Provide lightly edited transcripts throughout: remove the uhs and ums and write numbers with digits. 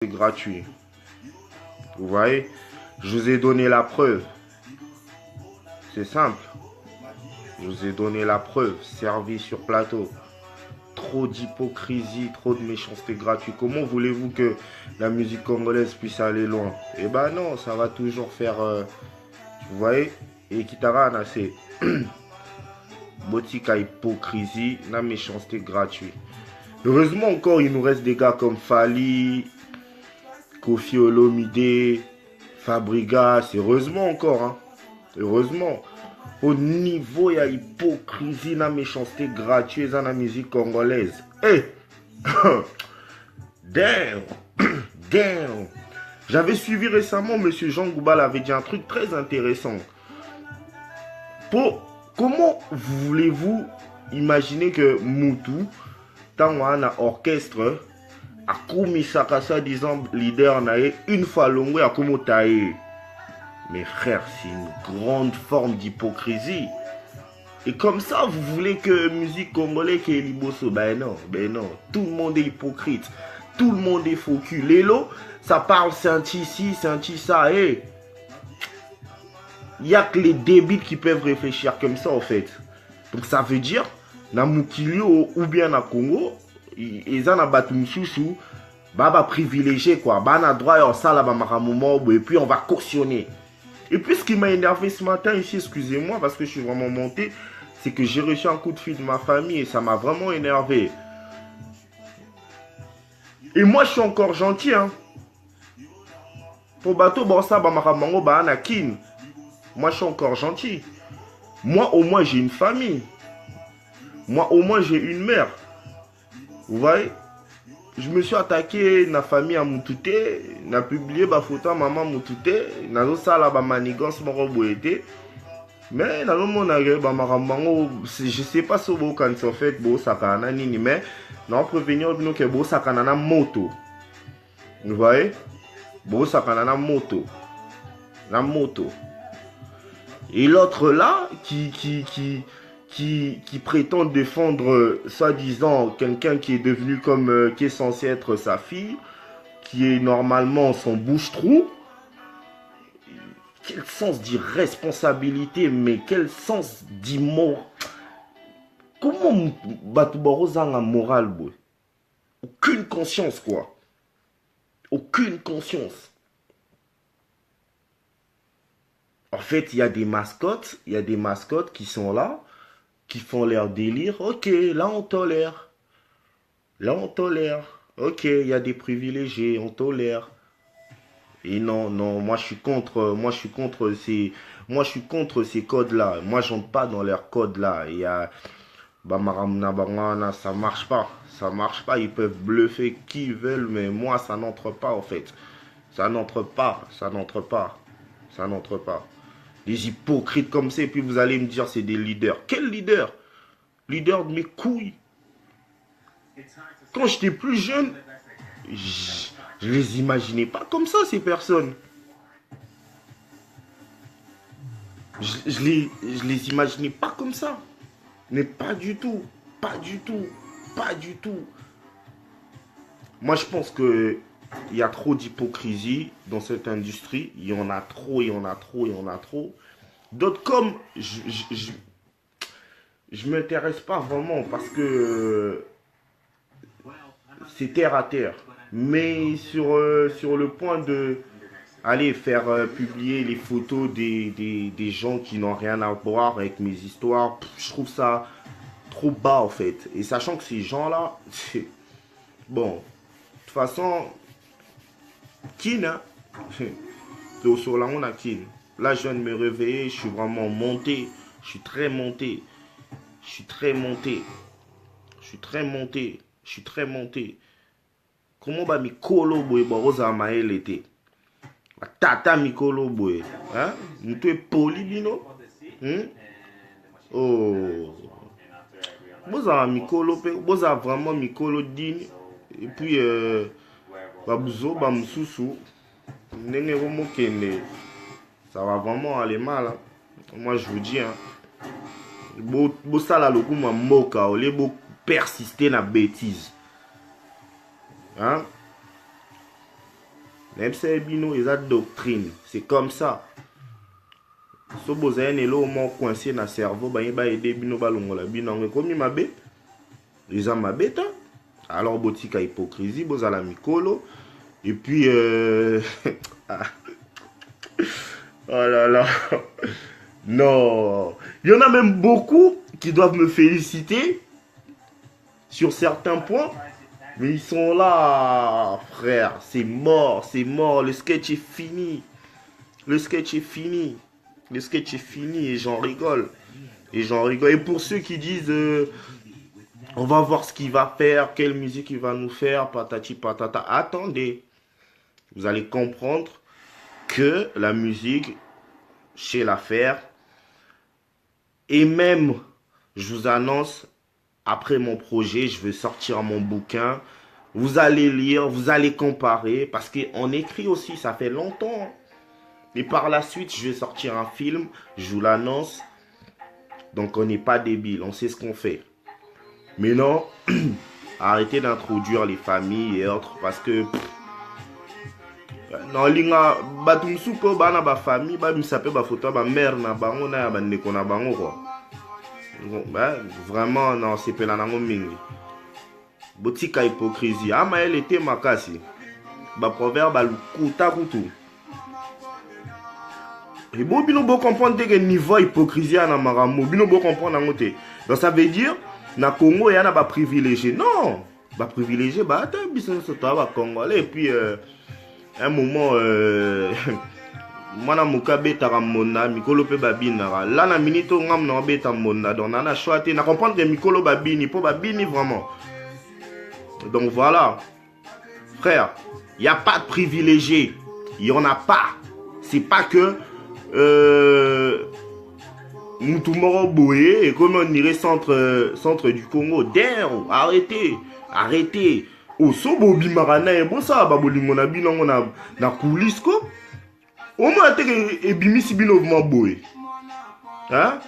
c'est gratuit. Vous voyez, je vous ai donné la preuve. C'est simple. Je vous ai donné la preuve, servi sur plateau. Trop d'hypocrisie, trop de méchanceté gratuite. Comment voulez-vous que la musique congolaise puisse aller loin? Eh ben non, ça va toujours faire... vous voyez? Et Kitarana, c'est... Botika hypocrisie, la méchanceté gratuite. Heureusement encore, il nous reste des gars comme Fali, Kofi Olomide, Fabregas. Heureusement encore, hein. Heureusement. Au niveau, il y a hypocrisie, la méchanceté gratuite dans la musique congolaise. Hey! Damn! Damn! J'avais suivi récemment, M. Jean Goubal avait dit un truc très intéressant. Comment voulez-vous imaginer que Moutou, tant qu'on a un orchestre, a commis ça, disant leader, une fois longue, a commis taille. Mais frère, c'est une grande forme d'hypocrisie. Et comme ça, vous voulez que musique congolaise qui est liboso? Ben non. Tout le monde est hypocrite. Tout le monde est faux cul. Lélo, ça parle c'est un ci, c'est un ci, ça. Hey. Il n'y a que les débiles qui peuvent réfléchir comme ça, en fait. Donc ça veut dire, na Mukilio ou bien na Congo, ils ont battu Moussoussou, bah privilégié quoi. Bah on a droit à ça là, et puis on va cautionner. Et puis ce qui m'a énervé ce matin ici, excusez-moi parce que je suis vraiment monté, c'est que j'ai reçu un coup de fil de ma famille et ça m'a vraiment énervé. Et moi je suis encore gentil, hein. Pour bateau, bon ça, bah maramango, bah anakin. Moi je suis encore gentil. Moi au moins j'ai une famille. Moi au moins j'ai une mère. Vous voyez? Je me suis attaqué na famille à Moutouté, na publié ma photo à maman Moutouté, na zo sala ba manigance moko boyete. Mais na lomo na ge ba maramango, je sais pas si vous quand en fait bo sakana nini mais na prévenir bino que bo sakana na moto. Vous voyez? Bo sakana na moto. La moto. Et l'autre là qui prétend défendre, soi-disant, quelqu'un qui est devenu comme, qui est censé être sa fille, qui est normalement son bouche-trou. Quel sens d'irresponsabilité, mais quel sens d'immoral. Comment Batubaro a moral, boy? Aucune conscience, quoi. Aucune conscience. En fait, il y a des mascottes qui sont là, qui font leur délire. Ok, là on tolère. Là on tolère. Ok, il y a des privilégiés, on tolère. Et non, moi je suis contre ces codes-là. Moi j'entre pas dans leurs codes-là. Il y a ça marche pas. Ça marche pas. Ils peuvent bluffer qui ils veulent, mais moi ça n'entre pas en fait. Ça n'entre pas. Des hypocrites comme ça, et puis vous allez me dire c'est des leaders. Quel leader? Leader de mes couilles. Quand j'étais plus jeune, je les imaginais pas comme ça, ces personnes. Je les imaginais pas comme ça. Mais pas du tout. Moi, je pense que il y a trop d'hypocrisie dans cette industrie. Il y en a trop. D'autres comme, je m'intéresse pas vraiment parce que c'est terre à terre. Mais sur le point de aller faire publier les photos des gens qui n'ont rien à voir avec mes histoires, je trouve ça trop bas en fait. Et sachant que ces gens-là, bon, de toute façon, Kin, hein, sur la on a Kin. Là, je viens de me réveiller, je suis vraiment monté. Je suis très monté. Comment va Mikolo boy baroza mael était? Tata Mikolo boy. Hein? Nous tu es poli, bino? Oh. Boza Mikolo, boza vraiment Mikolo digne. Et puis, Babouzo, Bamoussoussou. Nene Romo Kende. Ça va vraiment aller mal. Hein. Moi, je vous dis, hein. Bo sala loku ma moka, ole bo persister na bêtise. Hein? Même si bino ils ont doctrine, c'est comme ça. Si vous avez un élément coincé dans le cerveau, bah il va aider bino balongola bino comme ma bête. Ils ont ma bête. Alors botique à hypocrisie, vous avez la micolo. Et puis oh là là. Non. Il y en a même beaucoup qui doivent me féliciter sur certains points. Mais ils sont là, frère. C'est mort, c'est mort. Le sketch est fini. Le sketch est fini. Le sketch est fini et j'en rigole. Et j'en rigole. Et pour ceux qui disent on va voir ce qu'il va faire, quelle musique il va nous faire, patati patata. Attendez. Vous allez comprendre que la musique, chez l'affaire, et même, je vous annonce, après mon projet, je vais sortir mon bouquin. Vous allez lire, vous allez comparer, parce qu'on écrit aussi, ça fait longtemps. Et par la suite, je vais sortir un film, je vous l'annonce. Donc on n'est pas débile, on sait ce qu'on fait. Mais non, arrêtez d'introduire les familles et autres, parce que... non linga batumsu ko bana ba famille ba misape ba photo ba mère na bango na ba ndeko na bango quoi. Vraiment non c'est pela nango mingi. Botika hypocrisie. Ama elle était makasi. Ba proverbe ba lukuta kutu. Et bon bino bo comprendre que niveau hypocrisie na maramo bino bo comprendre nango te. Donc ça veut dire na Congo ya na ba privilégié. Non, ba privilégié ba ta business to ba congolais et puis un moment mwana muka betaka mona mikolo pe babinaka là na minute ngam na beta mona donc na choix te na comprendre que mikolo babini po babini vraiment. Donc voilà frère, il y a pas de privilégié, il y en a pas. C'est pas que Moutoumoro Boye et comme on irait centre du Congo. Damn, arrêtez. Oh, so bobi marana e bon ça ba bolingo na bino na coulisse ko. Au moins te ebimisi bino vraiment boy. Hein?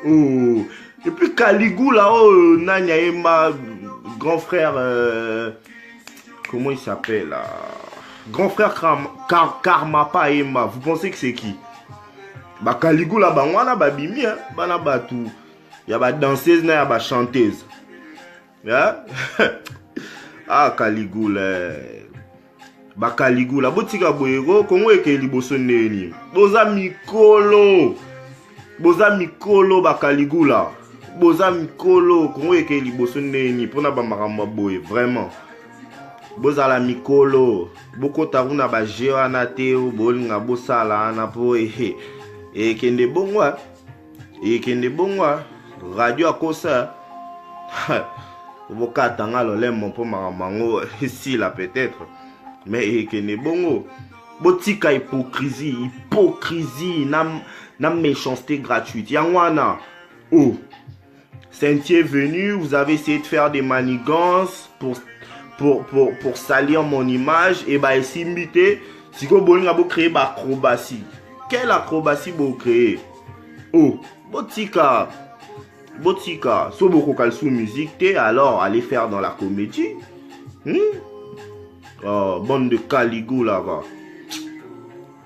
Oh, et puis Kaligou là oh Nanya Emma grand frère comment il s'appelle là? Grand frère Karmapa Emma, vous pensez que c'est qui? Ba Kaligou là ba wana ba bimi hein, bana batu. Ya ba danseuse na ya ba chanteuse. Hein? Ah Caligula. Ba Caligula botika boyego kongo eke liboso neni. Boza mikolo ba Caligula. Boza mikolo kongo eke liboso neni pona ba maramba boye vraiment. Boza la mikolo. Boko taruna ba jeo na te o bolinga bosala na po e kende bongwa. Radio akosa. Bokatanga lolemo po mamango ici là peut-être mais que ne bongo botika hypocrisie na méchanceté gratuite yangwana. Oh Sentier venu, vous avez essayé de faire des manigances pour salir mon image et bah ici mbité si ko bolinga bo créer ba acrobatie. Quelle acrobatie bo créer? Oh botika so beaucoup sous musique te alors allez faire dans la comédie. Oh, bande de Caligou là-bas.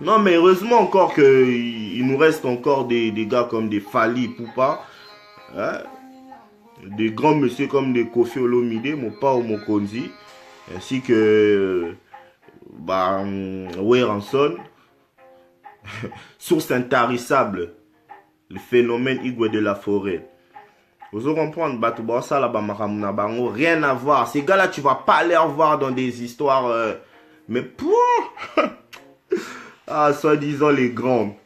Non mais heureusement encore que il nous reste encore des gars comme des Fali Poupa, hein? Des grands messieurs comme des Kofi Olomide, mon pa ou mon Konzi, ainsi que Weranson, source intarissable, le phénomène Igwe de la forêt. Vous allez comprendre, rien à voir. Ces gars-là, tu vas pas les revoir dans des histoires. Mais pour. Ah, soi-disant les grands.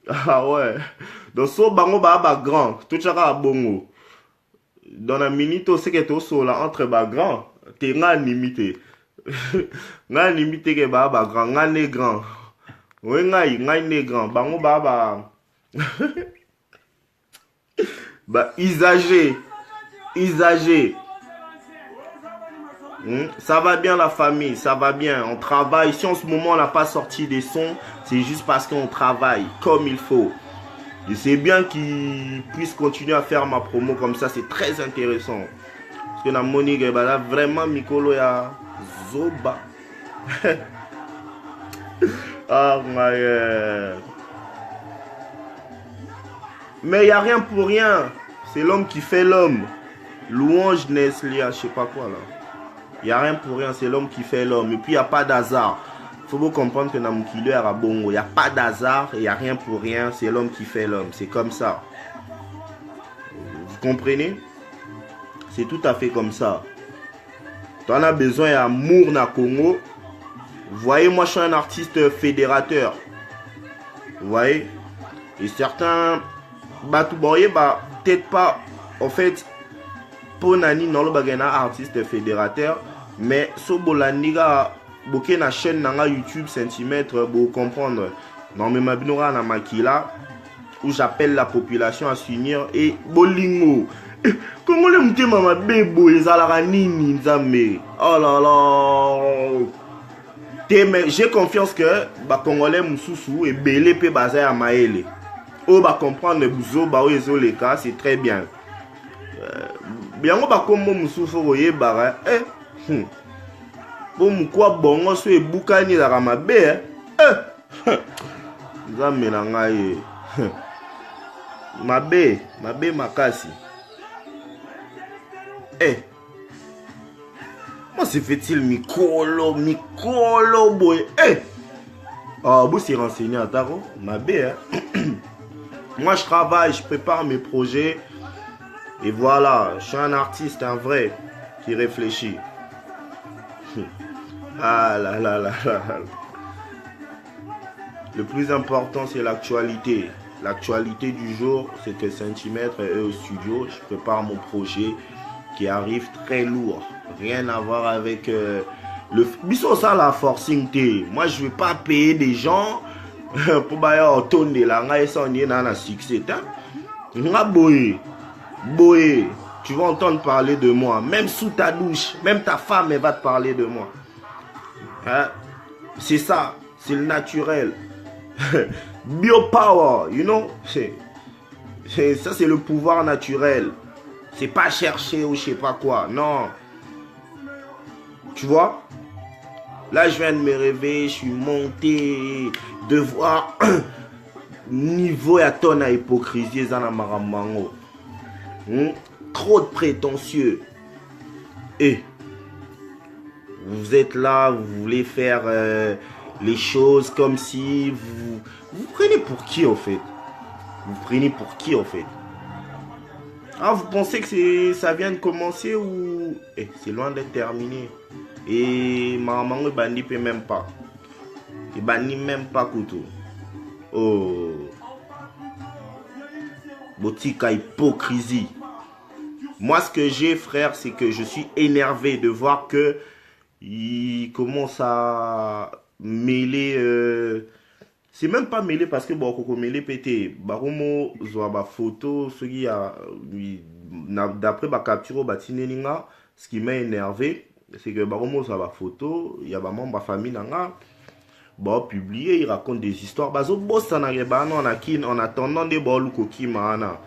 Ah ouais. Donc, so bango ba grand. Tout ça va bongo. Dans la minute, c'est que tu es là entre ba grand. Tu es nga limité. Nga limité que ba grand. Nga ne grand. Oui, nga ne grand. Bango ba. Bah, usagé. Ça va bien la famille, ça va bien. On travaille. Si en ce moment on n'a pas sorti des sons, c'est juste parce qu'on travaille comme il faut. Et c'est bien qu'ils puissent continuer à faire ma promo comme ça, c'est très intéressant. Parce que la Monique, là, vraiment, Mikolo ya Zoba. Ah, mais il n'y a rien pour rien. C'est l'homme qui fait l'homme. Louange Neslia, je sais pas quoi là. Il n'y a rien pour rien, c'est l'homme qui fait l'homme. Et puis il n'y a pas d'hasard. Il faut comprendre que dans mon kilo est à Bongo. Il n'y a pas d'hasard et il n'y a rien pour rien. C'est l'homme qui fait l'homme. C'est comme ça. Vous comprenez? C'est tout à fait comme ça. Tu en as besoin d'amour dans le Congo. Vous voyez, moi je suis un artiste fédérateur. Vous voyez? Et certains, peut-être pas, en fait, pour Nani, non, le bagana artiste fédérateur. Mais si vous avez une chaîne sur YouTube, centimètre, vous comprendre. Non, mais ma binora na makila, où j'appelle la population à s'unir et bolingo. Comment les moutés mama bebo les alaranini nzambe. Oh là là. J'ai confiance que les Congolais moussou et belé pe basé à maele. Oh ba comprendre bouzo ba oyezo les cas, c'est très bien. Bien on ba comme moussou fo royer bara. Bon quoi bongo so e bukani la ramabe. Nzambe na ngai. Mabe makasi. Moi se fait-il Mikolo boy. Ah, vous s'y renseigner à Taro. Mabe. Moi je travaille, je prépare mes projets. Et voilà, je suis un artiste, un vrai, qui réfléchit. Ah là là là là. Le plus important, c'est l'actualité. L'actualité du jour, c'est que Centimètre est au studio. Je prépare mon projet qui arrive très lourd. Rien à voir avec le... Bisous ça la forcing. Moi, je ne vais pas payer des gens pour bailler autant de la et ça, on est dans un succès. Boé, tu vas entendre parler de moi. Même sous ta douche, même ta femme, elle va te parler de moi. Hein? C'est ça, c'est le naturel. Biopower, you know. Ça, c'est le pouvoir naturel. C'est pas chercher ou je sais pas quoi. Non. Tu vois? Là, je viens de me réveiller, je suis monté. De voir niveau à ton à hypocrisie, Zanamaramango. Trop de prétentieux. Et vous êtes là, vous voulez faire les choses comme si vous prenez pour qui en fait? Vous prenez pour qui en fait? Ah, vous pensez que ça vient de commencer ou c'est loin d'être terminé? Et maman ne bandi même pas. Il bandi même pas couteau. Oh. Botika hypocrisie. Moi, ce que j'ai, frère, c'est que je suis énervé de voir que il commence à mêler. C'est même pas mêlé parce que bon, Coco mêlé pété. Baromo zoa photo, ce qui a d'après ma capture batinelinga, ce qui m'a énervé, c'est que Baromo zoa photo, il y a vraiment ma famille nanga. Bon, publié, il raconte des histoires. Bazo bossa na rebano en attendant des bolu koki maana.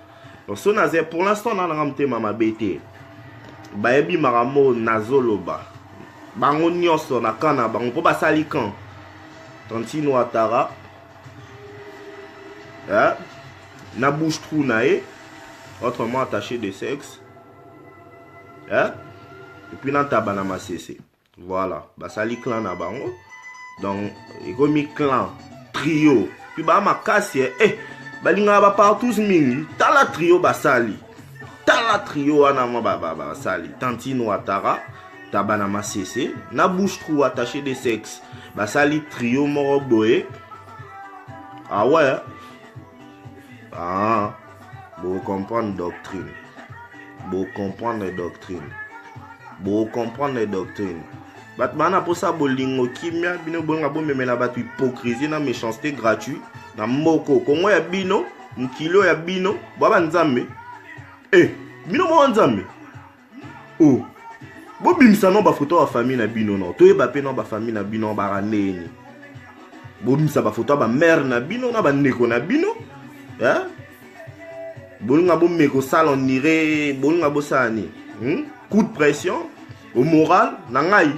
Donc so naze pour l'instant na ngamte mama bete. Ba ebi maramo nazoloba. Bango nyonso na kana bango po basali kan. Tantino Atara. Na bouche trou nae. Autrement attaché de sexe. Et puis nan tabana masese. Voilà, basali clan na bango. Donc, il y a mis clan, trio. Puis, bah, ma casse, balinga ba partout mingi. Tala trio basali. Tala trio anama basali. Tantino Atara, tabana masese. Na bouche trou attaché de sexe. Basali trio moroboé. Ah ouais. Ah. Vous comprendre doctrine. Vous comprendre doctrine. Vous comprendre les doctrines. Batmana pour ça bolingo kimia bino bonga bo memela batu hypocrisie na méchanceté gratuit na moko kongo ya bino mkilo ya bino baba nzambe bino mo nzambe oh bo bimisa no ba photo ya famille na bino no to eba pe no ba famille na bino ba raneni bo bimisa ba photo ba mère na bino na ba ndeko na bino bolinga bo meko salon nire bolinga bo sani coup de pression au moral na ngai